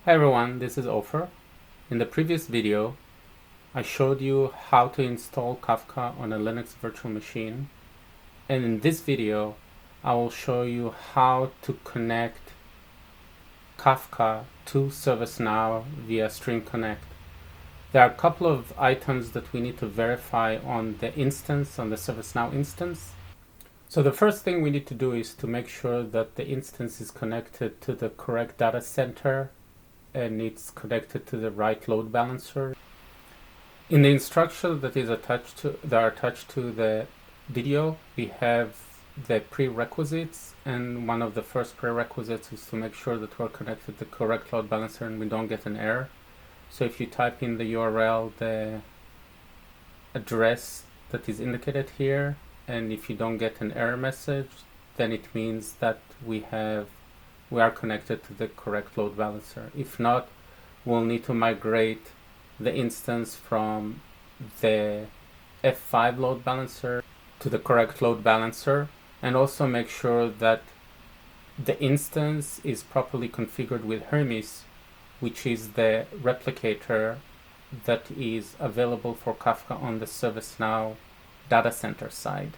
Hi everyone, this is Ofer. In the previous video, I showed you how to install Kafka on a Linux virtual machine. And in this video, I will show you how to connect Kafka to ServiceNow via StreamConnect. There are a couple of items that we need to verify on the instance, on the ServiceNow instance. So the first thing we need to do is to make sure that the instance is connected to the correct data center and it's connected to the right load balancer. In the instructions that are attached to the video, we have the prerequisites, and one of the first prerequisites is to make sure that we're connected to the correct load balancer and we don't get an error. So if you type in the URL, the address that is indicated here, and if you don't get an error message, then it means that we are connected to the correct load balancer. If not, we'll need to migrate the instance from the F5 load balancer to the correct load balancer, and also make sure that the instance is properly configured with Hermes, which is the replicator that is available for Kafka on the ServiceNow data center side.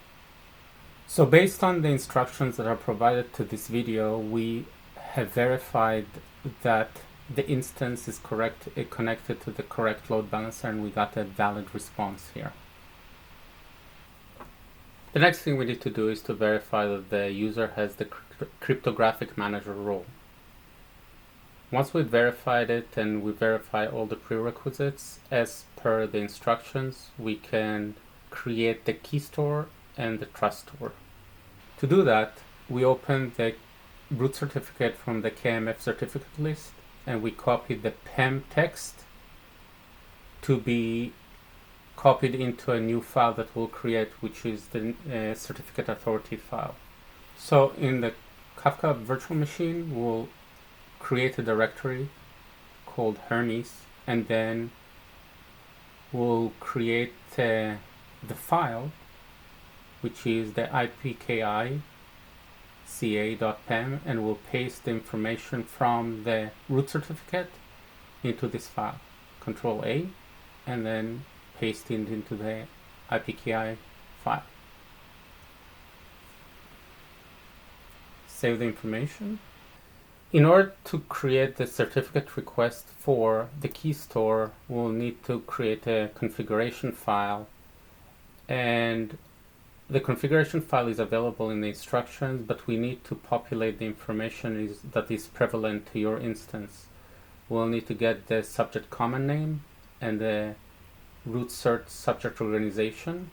So based on the instructions that are provided to this video, we have verified that the instance is connected to the correct load balancer, and we got a valid response here. The next thing we need to do is to verify that the user has the cryptographic manager role. Once we've verified it and we verify all the prerequisites as per the instructions, we can create the key store and the trust store. To do that, we open the root certificate from the KMF certificate list, and we copy the PEM text to be copied into a new file that we'll create, which is the certificate authority file. So in the Kafka virtual machine, we'll create a directory called Hermes, and then we'll create the file, which is the IPKI ca.pem, and we'll paste the information from the root certificate into this file. Control A, and then paste it into the IPKI file. Save the information. In order to create the certificate request for the key store, we'll need to create a configuration file, and the configuration file is available in the instructions, but we need to populate the information that is prevalent to your instance. We'll need to get the subject common name and the root cert subject organization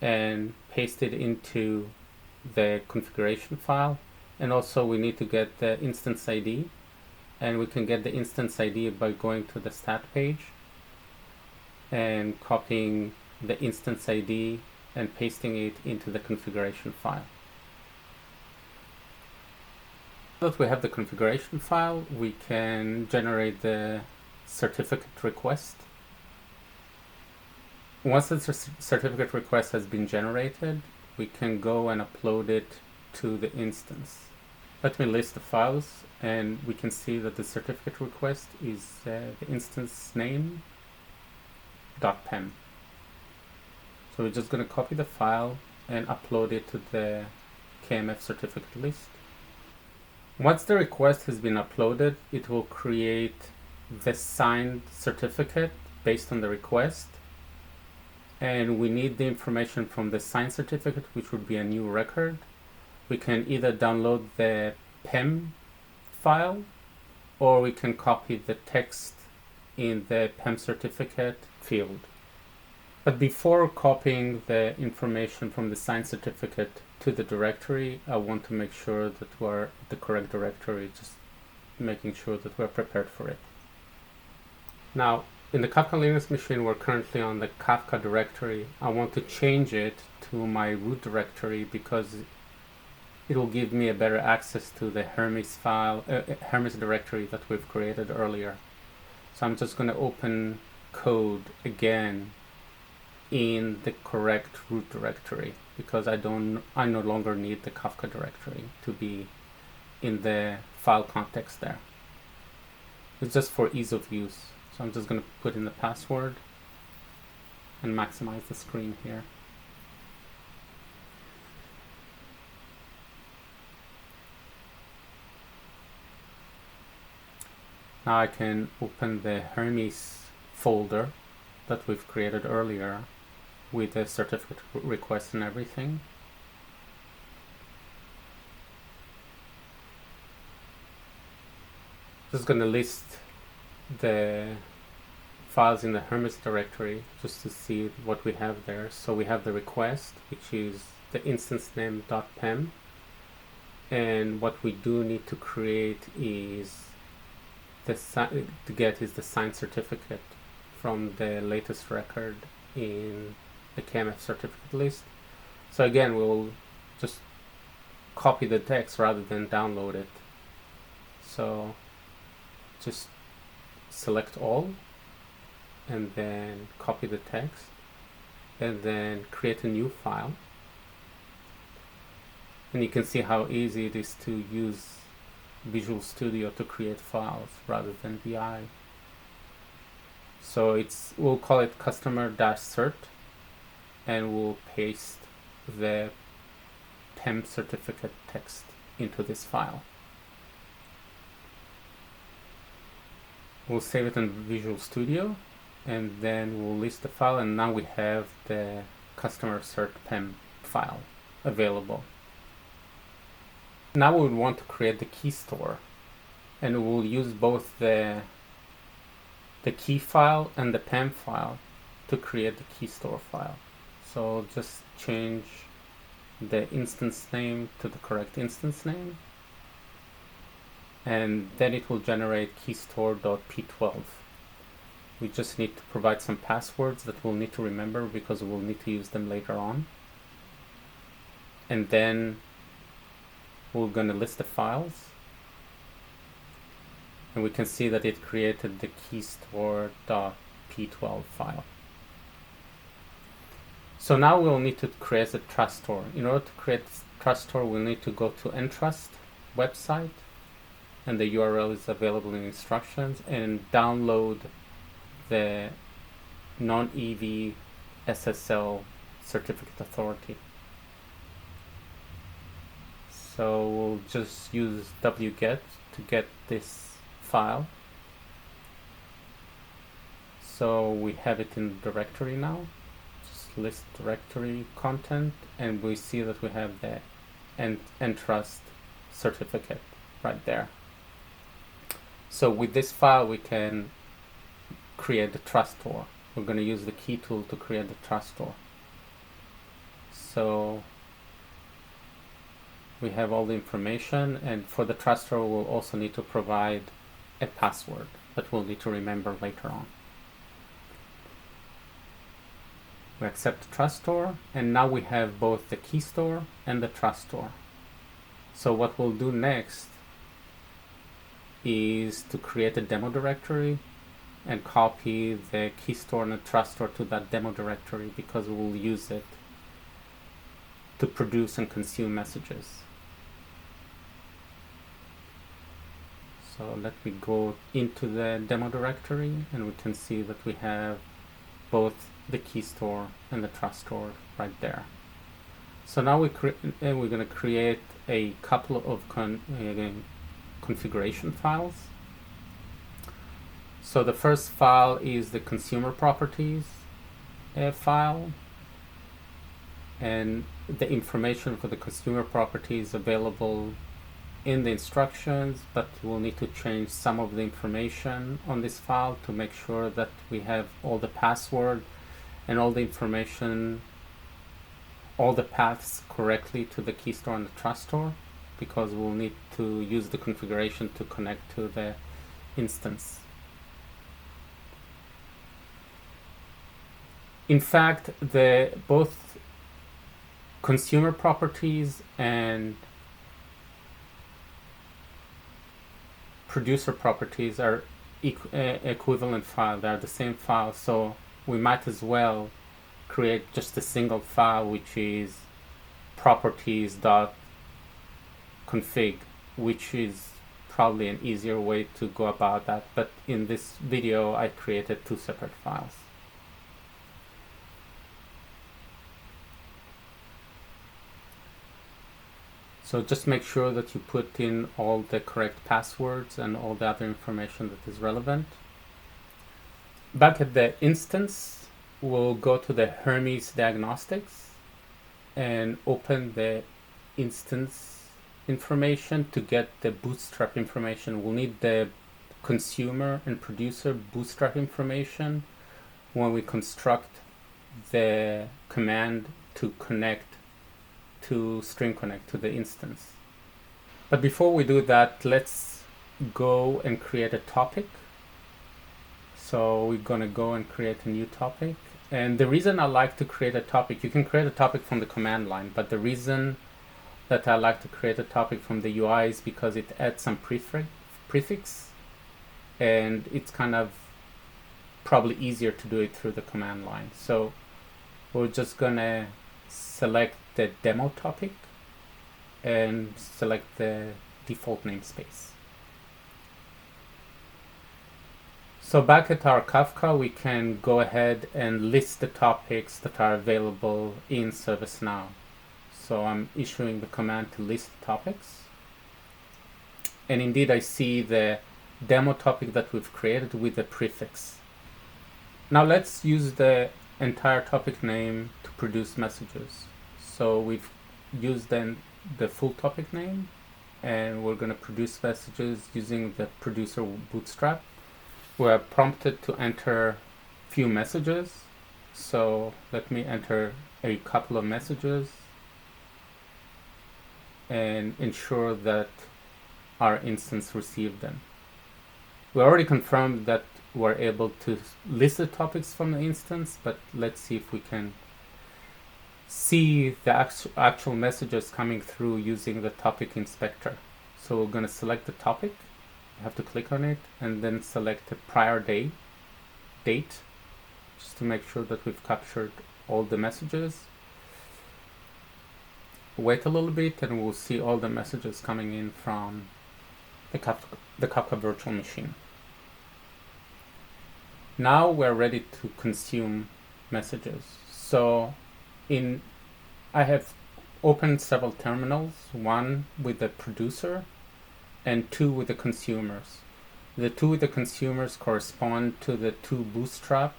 and paste it into the configuration file. And also we need to get the instance ID, and we can get the instance ID by going to the stat page and copying the instance ID and pasting it into the configuration file. Now that we have the configuration file, we can generate the certificate request. Once the certificate request has been generated, we can go and upload it to the instance. Let me list the files, and we can see that the certificate request is the instance name .pem. So we're just going to copy the file and upload it to the KMF certificate list. Once the request has been uploaded, it will create the signed certificate based on the request. And we need the information from the signed certificate, which would be a new record. We can either download the PEM file, or we can copy the text in the PEM certificate field. But before copying the information from the signed certificate to the directory, I want to make sure that we're at the correct directory, just making sure that we're prepared for it. Now, in the Kafka Linux machine, we're currently on the Kafka directory. I want to change it to my root directory because it will give me a better access to the Hermes file, Hermes directory that we've created earlier. So I'm just going to open code again in the correct root directory because I no longer need the Kafka directory to be in the file context there. It's just for ease of use. So I'm just going to put in the password and maximize the screen here. Now I can open the Hermes folder that we've created earlier with the certificate request and everything. Just going to list the files in the Hermes directory just to see what we have there. So we have the request, which is the instance name.pem, and what we do need to create is the signed certificate from the latest record in the KMF certificate list. So again, we'll just copy the text rather than download it. So just select all and then copy the text and then create a new file. And you can see how easy it is to use Visual Studio to create files rather than VI. So we'll call it customer-cert and we'll paste the PEM certificate text into this file. We'll save it in Visual Studio and then we'll list the file, and now we have the customer-cert PEM file available. Now we would want to create the key store, and we'll use both the key file and the PEM file to create the key store file. So just change the instance name to the correct instance name, and then it will generate keystore.p12. We just need to provide some passwords that we'll need to remember because we'll need to use them later on. And then we're going to list the files, and we can see that it created the keystore.p12 file. So now we'll need to create a trust store. In order to create a trust store, we'll need to go to Entrust website, and the URL is available in instructions, and download the non-EV SSL certificate authority. So we'll just use wget to get this file. So we have it in the directory now. Just list directory content, and we see that we have the Entrust certificate right there. So with this file we can create the trust store. We're going to use the key tool to create the trust store. So we have all the information, and for the trust store we'll also need to provide a password that we'll need to remember later on. We accept the trust store, and now we have both the key store and the trust store. So what we'll do next is to create a demo directory and copy the key store and the trust store to that demo directory, because we'll use it to produce and consume messages. So let me go into the demo directory, and we can see that we have both the key store and the trust store right there. So now we're going to create a couple of configuration files. So the first file is the consumer properties file, and the information for the consumer property is available in the instructions, but we'll need to change some of the information on this file to make sure that we have all the password and all the information, all the paths correctly to the key store and the trust store, because we'll need to use the configuration to connect to the instance. In fact, both consumer properties and producer properties are equivalent file. They are the same file, so we might as well create just a single file, which is properties.config, which is probably an easier way to go about that, but in this video I created two separate files. So just make sure that you put in all the correct passwords and all the other information that is relevant. Back at the instance, we'll go to the Hermes diagnostics and open the instance information to get the bootstrap information. We'll need the consumer and producer bootstrap information when we construct the command to connect to StreamConnect, to the instance. But before we do that, let's go and create a topic. So we're gonna go and create a new topic. And the reason I like to create a topic, you can create a topic from the command line, but the reason that I like to create a topic from the UI is because it adds some prefix, and it's kind of probably easier to do it through the command line. So we're just gonna select the demo topic and select the default namespace. So back at our Kafka, we can go ahead and list the topics that are available in ServiceNow. So I'm issuing the command to list topics. And indeed, I see the demo topic that we've created with the prefix. Now let's use the entire topic name to produce messages. So we've used then the full topic name, and we're going to produce messages using the producer bootstrap. We're prompted to enter a few messages. So let me enter a couple of messages and ensure that our instance received them. We already confirmed that we're able to list the topics from the instance, but let's see if we can see the actual messages coming through using the topic inspector. So we're going to select the topic. You have to click on it and then select the prior date, just to make sure that we've captured all the messages. Wait a little bit and we'll see all the messages coming in from the Kafka virtual machine. Now we're ready to consume messages. So I have opened several terminals, one with the producer and two with the consumers. The two with the consumers correspond to the two bootstrap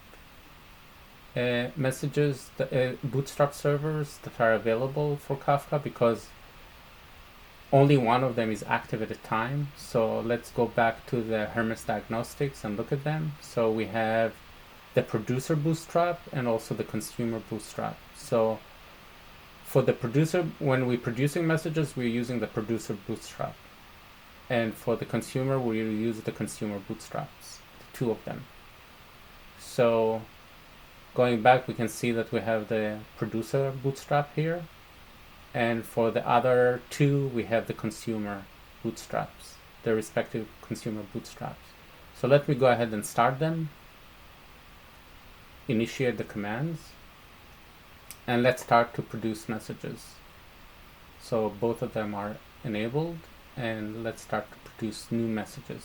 messages, the bootstrap servers that are available for Kafka, because only one of them is active at a time. So let's go back to the Hermes diagnostics and look at them. So we have the producer bootstrap and also the consumer bootstrap. So for the producer, when we're producing messages, we're using the producer bootstrap. And for the consumer, we use the consumer bootstraps, the two of them. So going back, we can see that we have the producer bootstrap here. And for the other two, we have the consumer bootstraps, the respective consumer bootstraps. So let me go ahead and start them, initiate the commands, and let's start to produce messages. So both of them are enabled, and let's start to produce new messages.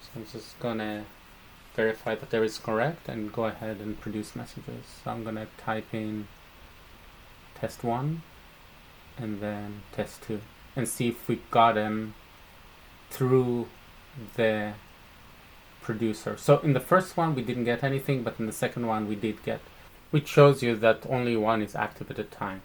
So I'm just gonna verify that there is correct and go ahead and produce messages. So I'm gonna type in test 1 and then test 2 and see if we got them through the producer. So in the first one we didn't get anything, but in the second one we did get, which shows you that only one is active at a time.